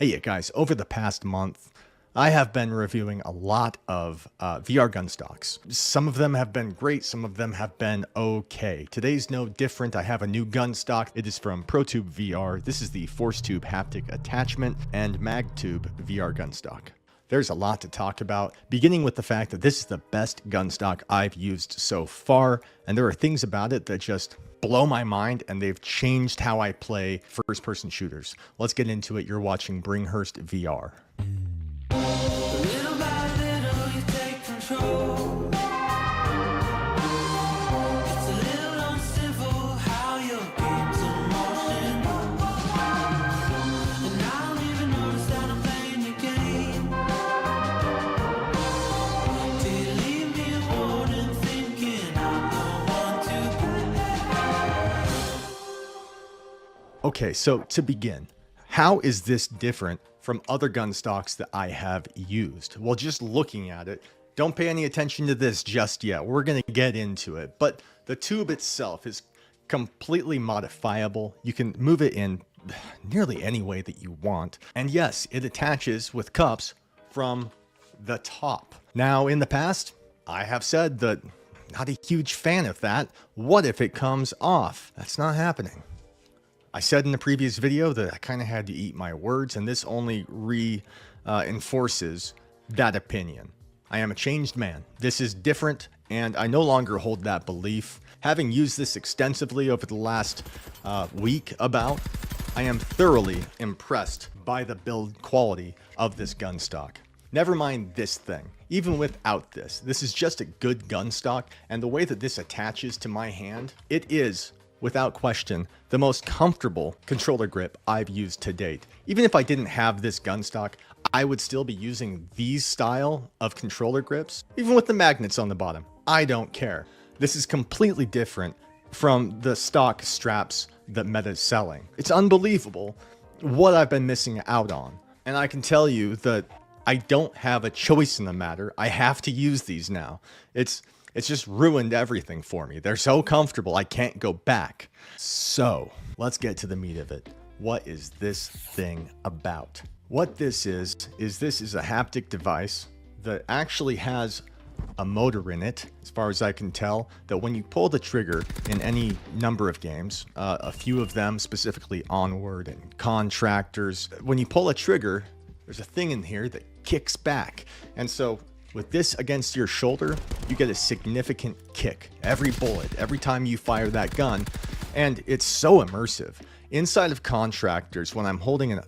Hey guys, over the past month, I have been reviewing a lot of VR gun stocks. Some of them have been great, some of them have been okay. Today's no different. I have a new gun stock. It is from ProTube VR. This is the ForceTube haptic attachment and MagTube VR gun stock. There's a lot to talk about, beginning with the fact that this is the best gun stock I've used so far, and there are things about it that just blow my mind, and they've changed how I play first-person shooters. Let's get into it. You're watching Bringhurst VR. Little by little you take control. It's a little unsimple how your game's in motion. And I don't even notice that I'm playing your game. Till you leave me a warning thinking I'm the one to play. Okay, so to begin, how is this different from other gun stocks that I have used? Well, just looking at it, don't pay any attention to this just yet. We're going to get into it. But the tube itself is completely modifiable. You can move it in nearly any way that you want. And yes, it attaches with cups from the top. Now, in the past, I have said that not a huge fan of that. What if it comes off? That's not happening. I said in the previous video that I kind of had to eat my words, and this only reinforces that opinion. I am a changed man. This is different, and I no longer hold that belief. Having used this extensively over the last week I am thoroughly impressed by the build quality of this gun stock. Never mind this thing. Even without this, this is just a good gun stock, and the way that this attaches to my hand, it is, without question, the most comfortable controller grip I've used to date. Even if I didn't have this gun stock, I would still be using these style of controller grips, even with the magnets on the bottom. I don't care. This is completely different from the stock straps that Meta is selling. It's unbelievable what I've been missing out on. And I can tell you that I don't have a choice in the matter. I have to use these now. It's just ruined everything for me. They're so comfortable, I can't go back. So, let's get to the meat of it. What is this thing about? What this is this is a haptic device that actually has a motor in it, as far as I can tell, that when you pull the trigger in any number of games, a few of them, specifically Onward and Contractors, when you pull a trigger, there's a thing in here that kicks back. And so, with this against your shoulder, you get a significant kick every bullet, every time you fire that gun, and it's so immersive. Inside of Contractors, when I'm holding an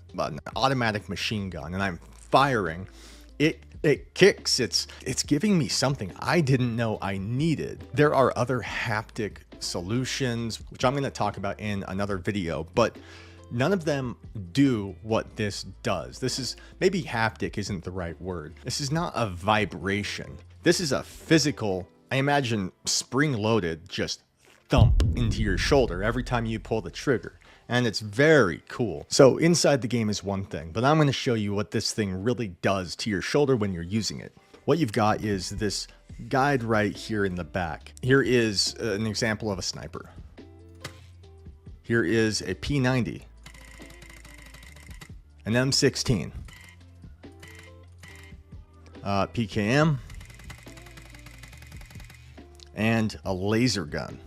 automatic machine gun and I'm firing, it kicks. It's giving me something I didn't know I needed. There are other haptic solutions, which I'm going to talk about in another video, but none of them do what this does. This is, maybe haptic isn't the right word. This is not a vibration. This is a physical, I imagine, spring-loaded, just thump into your shoulder every time you pull the trigger. And it's very cool. So inside the game is one thing, but I'm going to show you what this thing really does to your shoulder when you're using it. What you've got is this guide right here in the back. Here is an example of a sniper. Here is a P90. An M16, PKM, and a laser gun.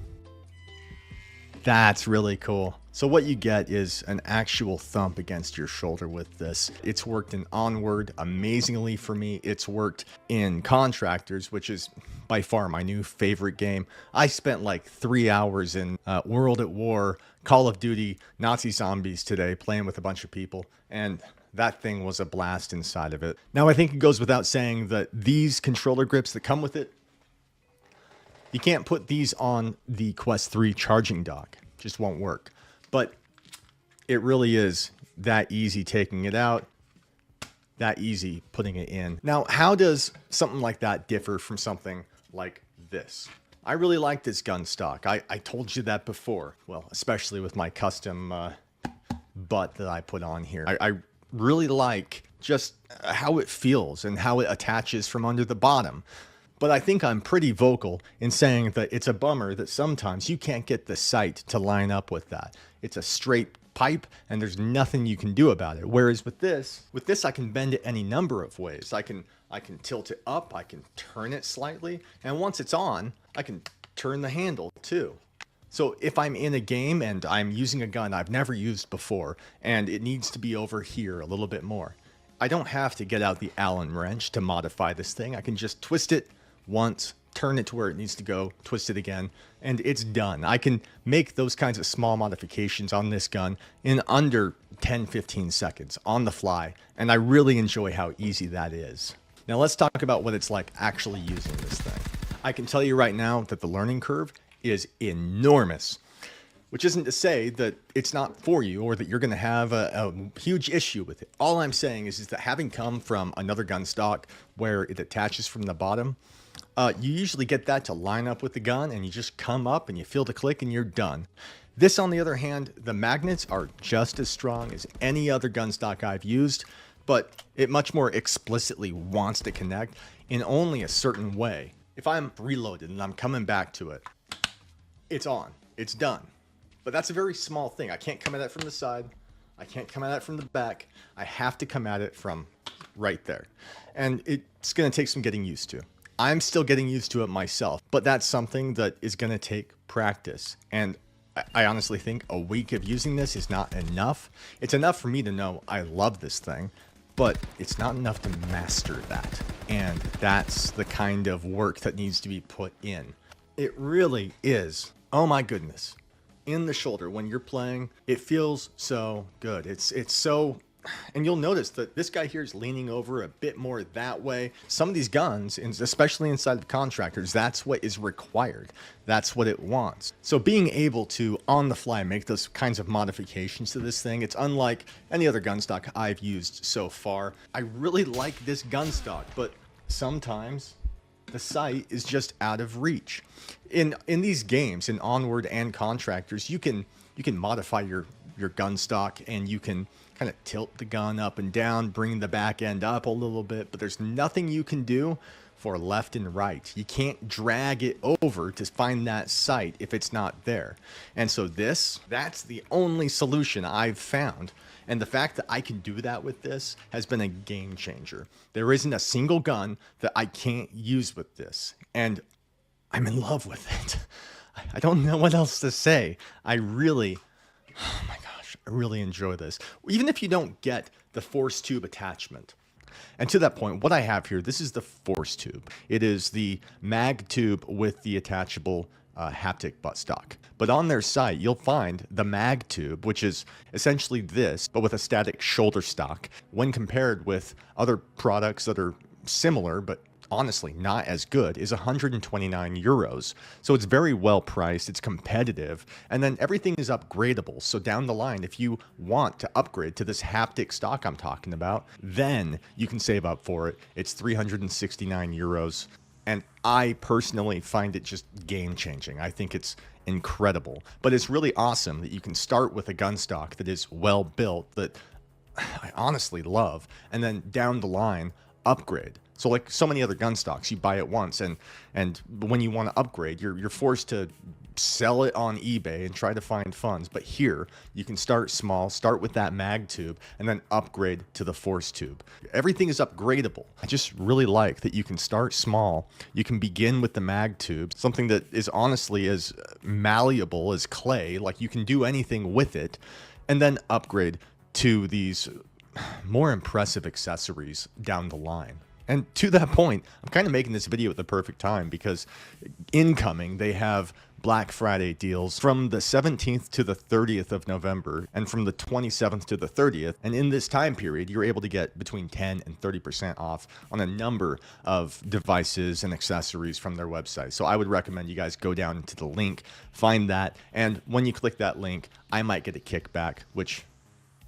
That's really cool. So what you get is an actual thump against your shoulder with this. It's worked in Onward amazingly for me. It's worked in Contractors, which is by far my new favorite game. I spent like 3 hours in World at War, Call of Duty, Nazi Zombies today, playing with a bunch of people, and that thing was a blast inside of it. Now, I think it goes without saying that these controller grips that come with it, you can't put these on the Quest 3 charging dock. Just won't work. But it really is that easy taking it out, that easy putting it in. Now, how does something like that differ from something like this? I really like this gun stock. I told you that before. Well, especially with my custom butt that I put on here. I really like just how it feels and how it attaches from under the bottom. But I think I'm pretty vocal in saying that it's a bummer that sometimes you can't get the sight to line up with that. It's a straight pipe and there's nothing you can do about it. Whereas with this I can bend it any number of ways. I can tilt it up, I can turn it slightly, and once it's on, I can turn the handle too. So if I'm in a game and I'm using a gun I've never used before and it needs to be over here a little bit more, I don't have to get out the Allen wrench to modify this thing. I can just twist it once, turn it to where it needs to go, twist it again, and it's done. I can make those kinds of small modifications on this gun in under 10-15 seconds on the fly, and I really enjoy how easy that is. Now let's talk about what it's like actually using this thing. I can tell you right now that the learning curve is enormous, which isn't to say that it's not for you or that you're going to have a huge issue with it. All I'm saying is that having come from another gun stock where it attaches from the bottom, you usually get that to line up with the gun and you just come up and you feel the click and you're done. This, on the other hand, the magnets are just as strong as any other gun stock I've used, but it much more explicitly wants to connect in only a certain way. If I'm reloaded and I'm coming back to it, it's on, it's done. But that's a very small thing. I can't come at it from the side. I can't come at it from the back. I have to come at it from right there. And it's going to take some getting used to. I'm still getting used to it myself, but that's something that is going to take practice. And I honestly think a week of using this is not enough. It's enough for me to know I love this thing, but it's not enough to master that. And that's the kind of work that needs to be put in. It really is. Oh my goodness. In the shoulder, when you're playing, it feels so good. It's so, and you'll notice that this guy here is leaning over a bit more that way. Some of these guns, especially inside of contractors, that's what is required. That's what it wants. So being able to, on the fly, make those kinds of modifications to this thing, it's unlike any other gun stock I've used so far. I really like this gun stock, but sometimes the sight is just out of reach. In these games, in Onward and Contractors, you can modify your gun stock and you can kind of tilt the gun up and down, bring the back end up a little bit, but there's nothing you can do for left and right. You can't drag it over to find that sight if it's not there. And so that's the only solution I've found. And the fact that I can do that with this has been a game changer. There isn't a single gun that I can't use with this. And I'm in love with it. I don't know what else to say. I really, oh my gosh, I really enjoy this. Even if you don't get the ForceTube attachment. And to that point, what I have here, this is the ForceTube. It is the mag tube with the attachable haptic buttstock. But on their site, you'll find the mag tube, which is essentially this, but with a static shoulder stock. When compared with other products that are similar, but honestly not as good, is 129 euros. So it's very well priced, it's competitive, and then everything is upgradable. So down the line, if you want to upgrade to this haptic stock I'm talking about, then you can save up for it. It's 369 euros. And I personally find it just game changing. I think it's incredible. But it's really awesome that you can start with a gun stock that is well built, that I honestly love, and then down the line, upgrade. So like so many other gun stocks, you buy it once, and when you want to upgrade, you're forced to sell it on eBay and try to find funds. But here, you can start small, start with that mag tube, and then upgrade to the ForceTube. Everything is upgradable. I just really like that you can start small. You can begin with the mag tube, something that is honestly as malleable as clay. Like you can do anything with it, and then upgrade to these more impressive accessories down the line. And to that point, I'm kind of making this video at the perfect time because incoming, they have Black Friday deals from the 17th to the 30th of November and from the 27th to the 30th. And in this time period, you're able to get between 10 and 30% off on a number of devices and accessories from their website. So I would recommend you guys go down to the link, find that, and when you click that link, I might get a kickback, which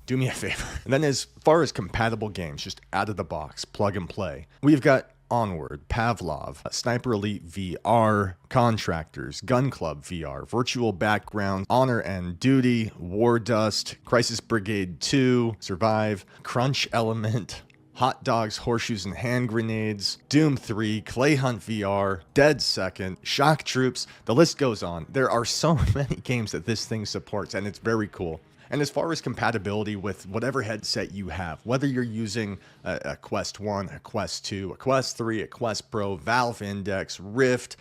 do me a favor. And then as far as compatible games, just out of the box, plug and play, we've got Onward, Pavlov, Sniper Elite VR, Contractors, Gun Club VR, Virtual Background, Honor and Duty, War Dust, Crisis Brigade 2, Survive, Crunch Element, Hot Dogs, Horseshoes and Hand Grenades, Doom 3, Clay Hunt VR, Dead Second, Shock Troops, the list goes on. There are so many games that this thing supports, and it's very cool. And as far as compatibility with whatever headset you have, whether you're using a Quest 1, a Quest 2, a Quest 3, a Quest Pro, Valve Index, Rift,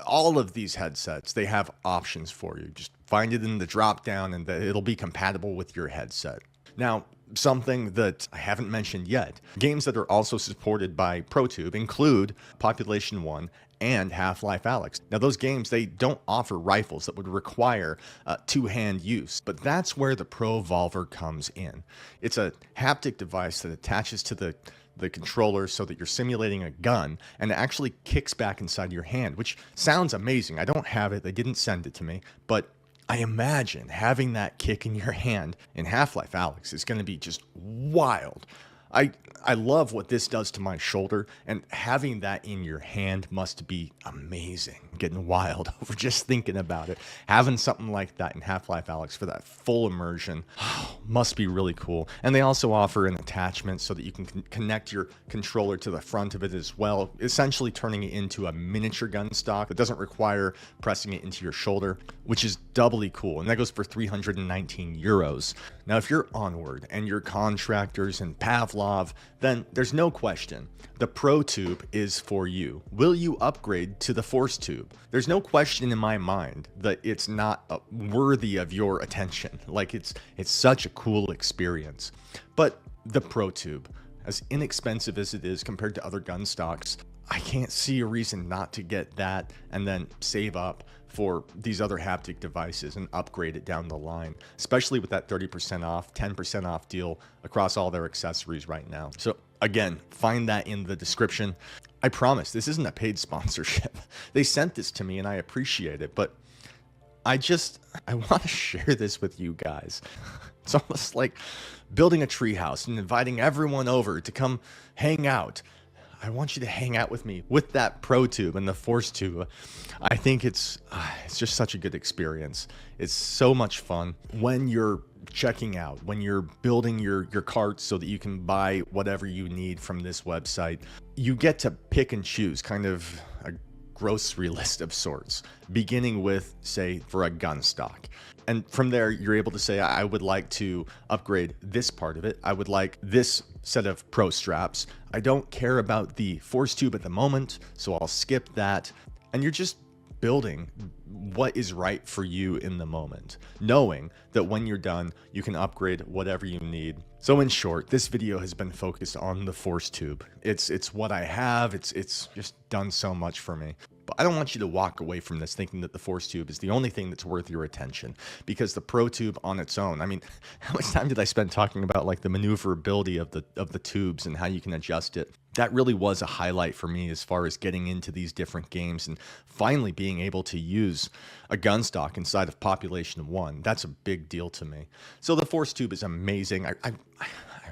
all of these headsets, they have options for you. Just find it in the drop down and it'll be compatible with your headset. Now, something that I haven't mentioned yet, games that are also supported by ProTube include Population 1 and Half-Life Alyx. Now, those games, they don't offer rifles that would require two-hand use, but that's where the ProVolver comes in. It's a haptic device that attaches to the controller so that you're simulating a gun, and it actually kicks back inside your hand, which sounds amazing. I don't have it, they didn't send it to me, but I imagine having that kick in your hand in Half-Life Alyx is going to be just wild. I love what this does to my shoulder, and having that in your hand must be amazing. I'm getting wild over just thinking about it. Having something like that in Half-Life Alyx for that full immersion must be really cool. And they also offer an attachment so that you can connect your controller to the front of it as well, essentially turning it into a miniature Gunstock that doesn't require pressing it into your shoulder, which is doubly cool. And that goes for 319 euros. Now, if you're Onward and you're Contractors and Pavlov, then there's no question. The ProTube is for you. Will you upgrade to the ForceTube? There's no question in my mind that it's not worthy of your attention. Like, it's such a cool experience. But the ProTube, as inexpensive as it is compared to other gun stocks, I can't see a reason not to get that and then save up for these other haptic devices and upgrade it down the line, especially with that 30% off, 10% off deal across all their accessories right now. So again, find that in the description. I promise this isn't a paid sponsorship. They sent this to me and I appreciate it, but I want to share this with you guys. It's almost like building a treehouse and inviting everyone over to come hang out. I want you to hang out with me with that ProTube and the ForceTube. I think it's just such a good experience. It's so much fun when you're checking out, when you're building your cart so that you can buy whatever you need from this website. You get to pick and choose kind of a grocery list of sorts, beginning with, say, for a gun stock. And from there, you're able to say, I would like to upgrade this part of it. I would like this set of pro straps. I don't care about the ForceTube at the moment, so I'll skip that. And you're just building what is right for you in the moment, knowing that when you're done, you can upgrade whatever you need. So in short, this video has been focused on the ForceTube. It's what I have. It's just done so much for me. But I don't want you to walk away from this thinking that the ForceTube is the only thing that's worth your attention, because the ProTube on its own, I mean, how much time did I spend talking about like the maneuverability of the tubes and how you can adjust it? That really was a highlight for me as far as getting into these different games and finally being able to use a gun stock inside of Population 1. That's a big deal to me. So the ForceTube is amazing. I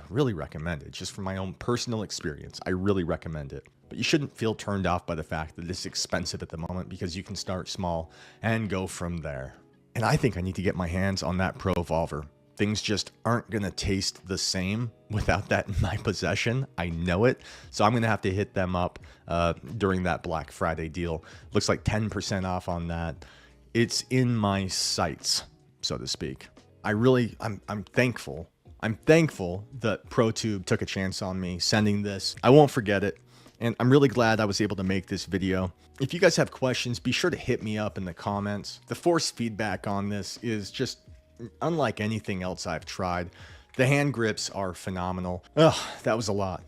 really recommend it. Just from my own personal experience, I really recommend it. But you shouldn't feel turned off by the fact that it's expensive at the moment, because you can start small and go from there. And I think I need to get my hands on that ProVolver. Things just aren't going to taste the same without that in my possession. I know it. So I'm going to have to hit them up during that Black Friday deal. Looks like 10% off on that. It's in my sights, so to speak. I'm thankful. I'm thankful that ProTube took a chance on me sending this. I won't forget it. And I'm really glad I was able to make this video. If you guys have questions, be sure to hit me up in the comments. The force feedback on this is just unlike anything else I've tried. The hand grips are phenomenal. Ugh, that was a lot.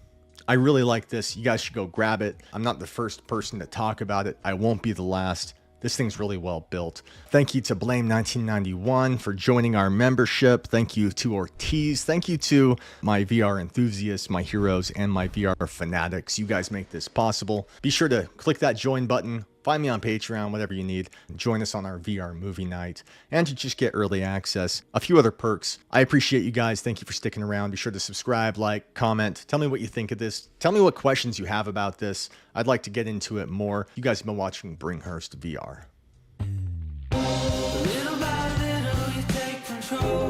I really like this. You guys should go grab it. I'm not the first person to talk about it. I won't be the last. This thing's really well built. Thank you to Blame1991 for joining our membership. Thank you to Ortiz. Thank you to my VR enthusiasts, my heroes, and my VR fanatics. You guys make this possible. Be sure to click that join button. Find me on Patreon, whatever you need. Join us on our VR movie night and to just get early access. A few other perks. I appreciate you guys. Thank you for sticking around. Be sure to subscribe, like, comment. Tell me what you think of this. Tell me what questions you have about this. I'd like to get into it more. You guys have been watching Bringhurst VR. Little by little, you take control.